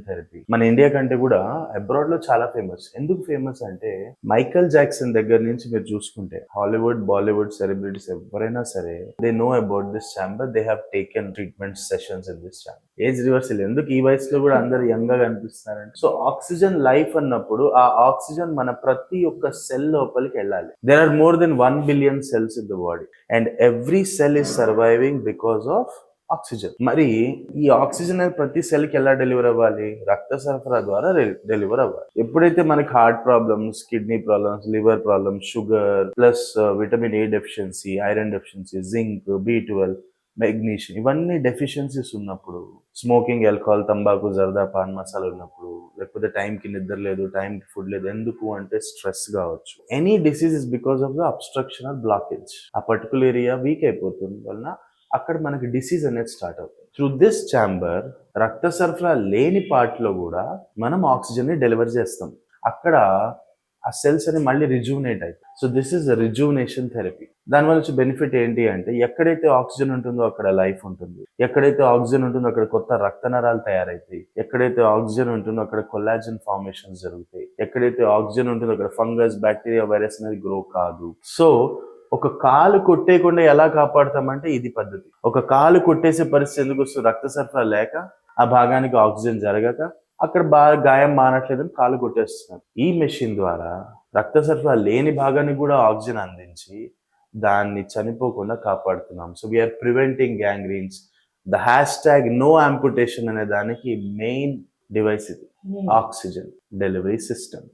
Therapy మన India కంటే కూడా అబ్రాడ్ లో చాలా ఫేమస్. ఎందుకు ఫేమస్ అంటే మైకల్ జాక్సన్ దగ్గర నుంచి మీరు చూసుకుంటే హాలీవుడ్ బాలీవుడ్ సెలబ్రిటీస్ ఎవరైనా సరే they know about this chamber. They have taken treatment sessions in this chamber. Age reversal ఎందుకు ఈ వయసులో కూడా అందరు యంగ్ గా కనిపిస్తున్నారంటే సో ఆక్సిజన్ లైఫ్ అన్నప్పుడు ఆ ఆక్సిజన్ మన ప్రతి ఒక్క సెల్ లోపలికి వెళ్ళాలి. There are more than 1 billion cells in the body and every cell is surviving because of oxygen. మరి ఈ ఆక్సిజన్ అనేది ప్రతి సెల్ కి ఎలా డెలివర్ అవ్వాలి? రక్త సరఫరా ద్వారా డెలివర్ అవ్వాలి. ఎప్పుడైతే మనకి heart problems, kidney problems, liver problems, sugar plus vitamin A deficiency, iron deficiency, zinc, B12, magnesium ఇవన్నీ డెఫిషియన్సీస్ ఉన్నప్పుడు, స్మోకింగ్, ఆల్కహాల్, తంబాకు, జర్దా, పాన్ మసాలా ఉన్నప్పుడు, లేకపోతే టైంకి నిద్ర లేదు, టైంకి ఫుడ్ లేదు, ఎందుకు అంటే స్ట్రెస్ కావచ్చు. Any disease is because of the obstruction or blockage. ఆ పర్టికులర్ ఏరియా వీక్ అయిపోతుంది వలన అక్కడ మనకి డిసీజ్ అనేది స్టార్ట్ అవుతుంది. త్రూ దిస్ ఛాంబర్ రక్త సరఫరా లేని పార్ట్ లో కూడా మనం ఆక్సిజన్ ని డెలివర్ చేస్తాం. అక్కడ ఆ సెల్స్ అని మళ్ళీ రిజూనేట్ అవుతాయి. So this is rejuvenation therapy. దానివల్ల వచ్చే బెనిఫిట్ ఏంటి అంటే ఎక్కడైతే ఆక్సిజన్ ఉంటుందో అక్కడ లైఫ్ ఉంటుంది. ఎక్కడైతే ఆక్సిజన్ ఉంటుందో అక్కడ కొత్త రక్త నరాలు తయారవుతాయి. ఎక్కడైతే ఆక్సిజన్ ఉంటుందో అక్కడ కొల్లాజన్ ఫార్మేషన్స్ జరుగుతాయి. ఎక్కడైతే ఆక్సిజన్ ఉంటుందో అక్కడ ఫంగస్, బ్యాక్టీరియా, వైరస్ అనేది గ్రో కాదు. సో ఒక కాలు కొట్టేయకుండా ఎలా కాపాడతామంటే ఇది పద్ధతి. ఒక కాలు కొట్టేసే పరిస్థితి ఎందుకు వస్తుంది? రక్త సరఫరా లేక, ఆ భాగానికి ఆక్సిజన్ జరగక, అక్కడ బాగా గాయం మానట్లేదని కాలు కొట్టేస్తున్నారు. ఈ మెషిన్ ద్వారా రక్త సరఫరా లేని భాగానికి కూడా ఆక్సిజన్ అందించి దాన్ని చనిపోకుండా కాపాడుతున్నాం. So we're preventing gangrenes. The hash no amputation అనే దానికి మెయిన్ డివైస్ ఇది, ఆక్సిజన్ డెలివరీ సిస్టమ్.